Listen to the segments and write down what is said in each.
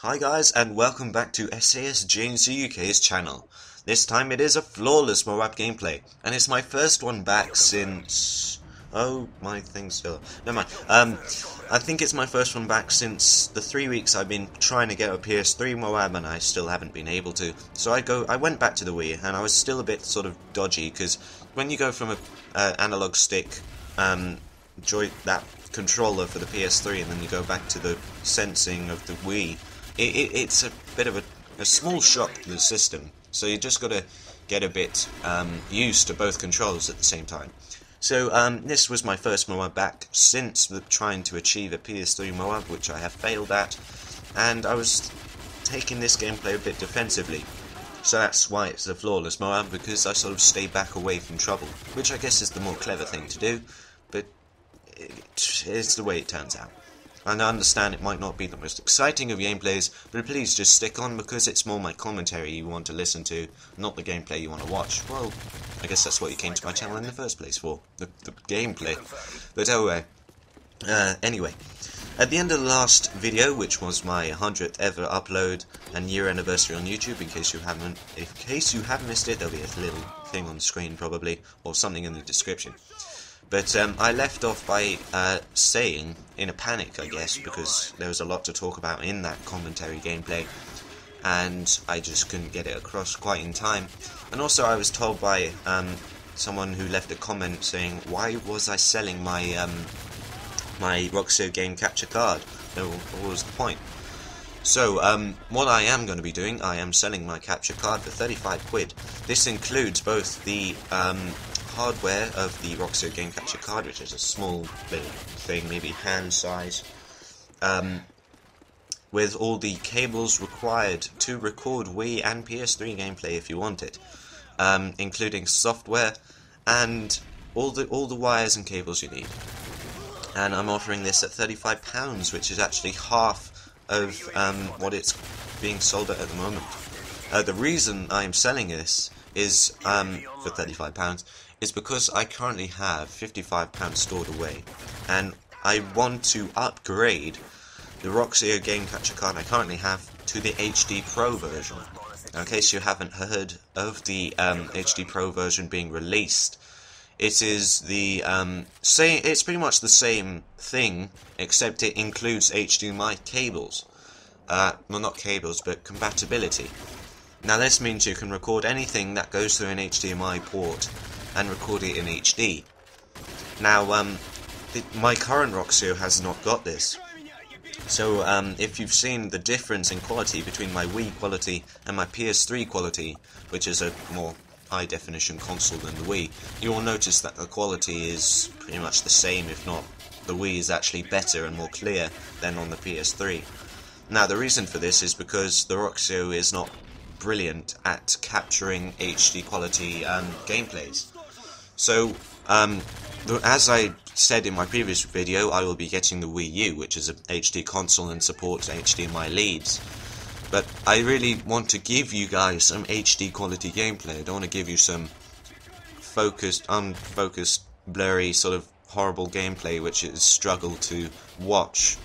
Hi guys, and welcome back to SAS GNC UK's channel. This time it is a flawless MOAB gameplay, and it's my first one back since... Oh, my thing's still... Never mind. I think it's my first one back since the 3 weeks I've been trying to get a PS3 MOAB, and I still haven't been able to. So I went back to the Wii, and I was still a bit sort of dodgy, because when you go from a analog stick, that controller for the PS3, and then you go back to the sensing of the Wii, it's a bit of a small shock to the system, so you just got to get a bit used to both controls at the same time. So this was my first MOAB back since trying to achieve a PS3 MOAB, which I have failed at, and I was taking this gameplay a bit defensively. So that's why it's a flawless MOAB, because I sort of stay back away from trouble, which I guess is the more clever thing to do, but it's the way it turns out. And I understand it might not be the most exciting of gameplays, but please just stick on, because it's more my commentary you want to listen to, not the gameplay you want to watch. Well, I guess that's what you came to my channel in the first place for, the gameplay. But anyway, at the end of the last video, which was my 100th ever upload and year anniversary on YouTube, in case you have missed it, there'll be a little thing on the screen probably, or something in the description. But I left off by saying, in a panic I guess, because there was a lot to talk about in that commentary gameplay, and I just couldn't get it across quite in time. And also I was told by someone who left a comment saying, why was I selling my my Roxio game capture card? What was the point? So what I am going to be doing, I am selling my capture card for 35 quid. This includes both the hardware of the Roxio game capture card, which is a small little thing, maybe hand size, with all the cables required to record Wii and PS3 gameplay if you want it, including software and all the wires and cables you need. And I'm offering this at £35, which is actually half of what it's being sold at the moment. The reason I'm selling this is for £35 is because I currently have £55 stored away, and I want to upgrade the Roxio game capture card I currently have to the HD Pro version. Now, in case you haven't heard of the HD Pro version being released, it is the it's pretty much the same thing, except it includes HDMI cables. Well, not cables, but compatibility. Now this means you can record anything that goes through an HDMI port and record it in HD. Now, my current Roxio has not got this. So, if you've seen the difference in quality between my Wii quality and my PS3 quality, which is a more high-definition console than the Wii, you will notice that the quality is pretty much the same, if not the Wii is actually better and more clear than on the PS3. Now, the reason for this is because the Roxio is not brilliant at capturing HD quality gameplays. So, as I said in my previous video, I will be getting the Wii U, which is an HD console and supports HDMI leads. But I really want to give you guys some HD quality gameplay. I don't want to give you some unfocused, blurry, sort of horrible gameplay which is struggle to watch.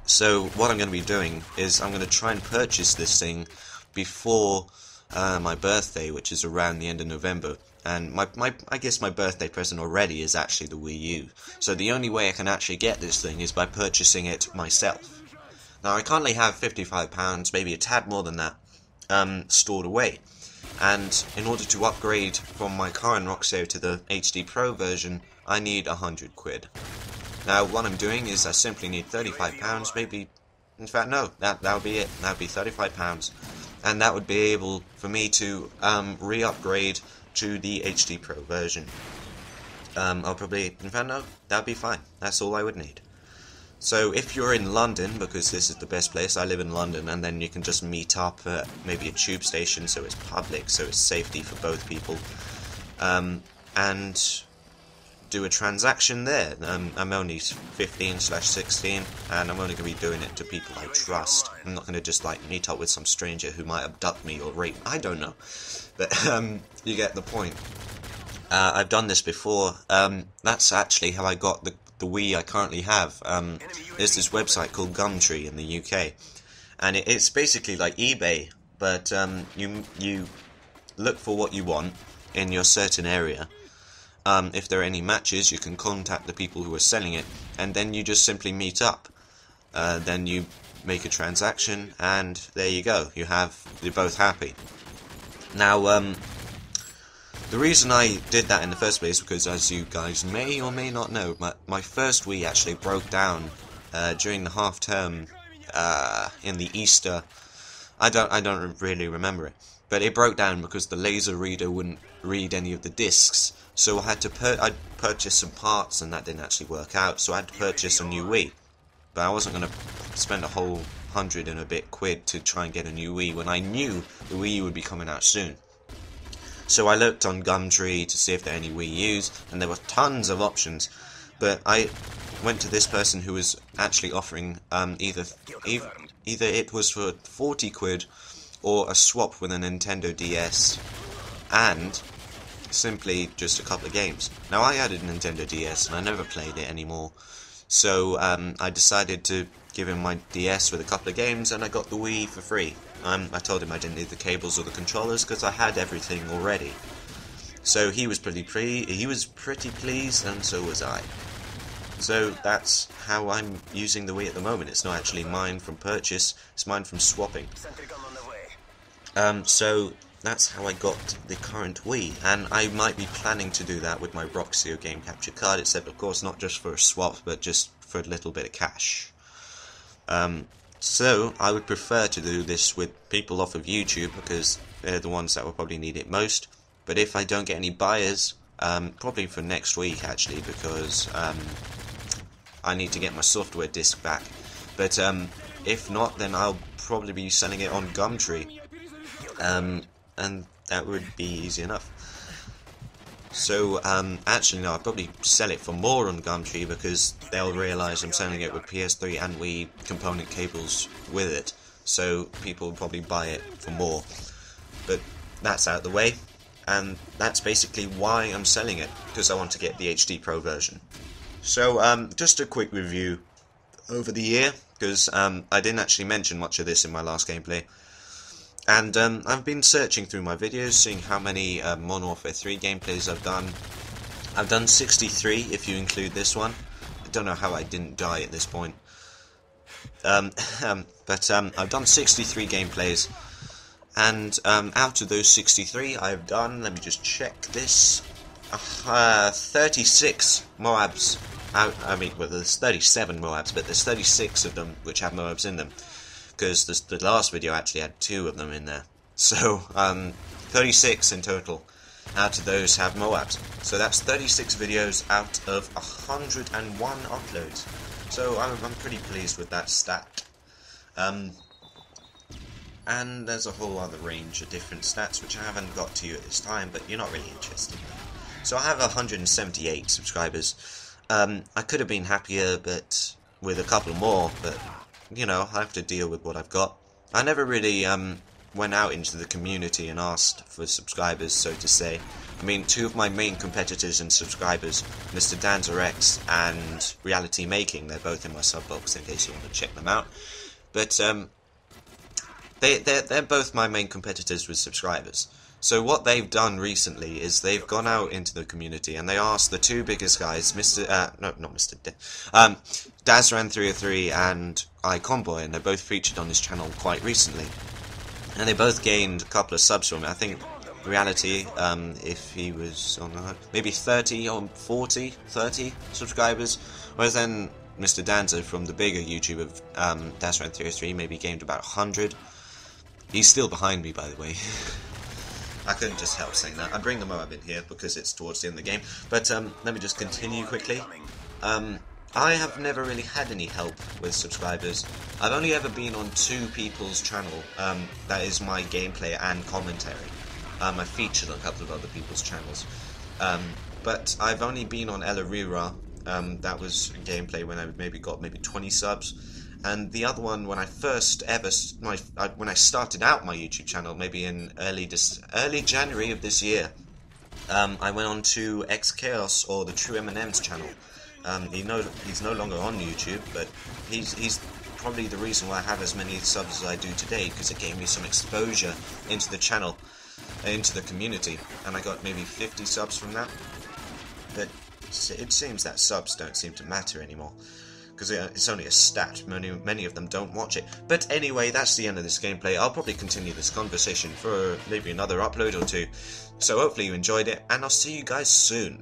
So what I'm going to be doing is I'm going to try and purchase this thing before my birthday, which is around the end of November. And I guess my birthday present already is actually the Wii U. So the only way I can actually get this thing is by purchasing it myself. Now I currently have £55, maybe a tad more than that, stored away. And in order to upgrade from my current Roxio to the HD Pro version, I need 100 quid. Now what I'm doing is I simply need £35, maybe, in fact no, that'll be it, that'll be £35. And that would be able for me to re-upgrade to the HD Pro version. I'll probably, in fact no, that'd be fine, that's all I would need. So if you're in London, because this is the best place, I live in London, and then you can just meet up at maybe a tube station, so it's public, so it's safety for both people, and do a transaction there. I'm only 15/16, and I'm only going to be doing it to people I trust. I'm not going to just like meet up with some stranger who might abduct me or rape me. I don't know, but you get the point. I've done this before. That's actually how I got the Wii I currently have. There's this website called Gumtree in the UK, and it's basically like eBay, but you look for what you want in your certain area. If there are any matches, you can contact the people who are selling it, and then you just simply meet up. Then you make a transaction, and there you go. You're both happy. Now, the reason I did that in the first place, because as you guys may or may not know, my first Wii actually broke down during the half term in the Easter. I don't really remember it, but it broke down because the laser reader wouldn't read any of the discs. So I had to I purchased some parts, and that didn't actually work out. So I had to purchase a new Wii, but I wasn't going to spend a whole £100 and a bit to try and get a new Wii when I knew the Wii U would be coming out soon. So I looked on Gumtree to see if there are any Wii U's, and there were tons of options. But I went to this person who was actually offering either it was for 40 quid or a swap with a Nintendo DS and simply just a couple of games. Now I had a Nintendo DS and I never played it anymore, so I decided to give him my DS with a couple of games, and I got the Wii for free. I told him I didn't need the cables or the controllers because I had everything already. So he was pretty pleased, and so was I. So that's how I'm using the Wii at the moment. It's not actually mine from purchase, it's mine from swapping. So that's how I got the current Wii, and I might be planning to do that with my Roxio game capture card, except of course not just for a swap, but just for a little bit of cash. So I would prefer to do this with people off of YouTube, because they're the ones that will probably need it most. But if I don't get any buyers, probably for next week actually, because I need to get my software disc back. But if not, then I'll probably be selling it on Gumtree, and that would be easy enough. So actually no, I'll probably sell it for more on Gumtree, because they'll realise I'm selling it with PS3 and Wii component cables with it, so people will probably buy it for more. But that's out of the way, and that's basically why I'm selling it, because I want to get the HD Pro version. So just a quick review over the year, because I didn't actually mention much of this in my last gameplay. And I've been searching through my videos, seeing how many Modern Warfare 3 gameplays I've done. I've done 63 if you include this one. I don't know how I didn't die at this point. But I've done 63 gameplays, and out of those 63 I've done, let me just check this, 36 MOABs. Well, there's 37 MOABs, but there's 36 of them which have MOABs in them, because the last video actually had 2 of them in there. So 36 in total. Out of those have MOABs. So that's 36 videos out of 101 uploads. So I'm pretty pleased with that stat. And there's a whole other range of different stats which I haven't got to you at this time, but you're not really interested. So I have 178 subscribers. I could have been happier but with a couple more, but you know, I have to deal with what I've got. I never really went out into the community and asked for subscribers, so to say. I mean, 2 of my main competitors and subscribers, Mr. DanzerX and Reality Making, they're both in my sub box in case you want to check them out. But they're both my main competitors with subscribers. So what they've done recently is they've gone out into the community and they asked the 2 biggest guys, Dazran303 and iConboy, and they're both featured on this channel quite recently. And they both gained a couple of subs from it. I think Reality, if he was on maybe 30 or 30 subscribers, whereas then Mr. Danzo from the bigger YouTuber, Dazran303, maybe gained about 100. He's still behind me, by the way. I couldn't just help saying that. I bring the MOAB in here because it's towards the end of the game. But let me just continue quickly. I have never really had any help with subscribers. I've only ever been on 2 people's channel. That is my gameplay and commentary. I featured on a couple of other people's channels. But I've only been on Ella Rira. That was gameplay when I maybe got 20 subs. And the other one, when I first ever, when I started out my YouTube channel, maybe in early January of this year, I went on to X Chaos, or the True M&M's channel. He's no longer on YouTube, but he's probably the reason why I have as many subs as I do today, because it gave me some exposure into the channel, into the community, and I got maybe 50 subs from that. But it seems that subs don't seem to matter anymore, because it's only a stat. Many of them don't watch it. But anyway, that's the end of this gameplay. I'll probably continue this conversation for maybe another upload or two. So hopefully you enjoyed it, and I'll see you guys soon.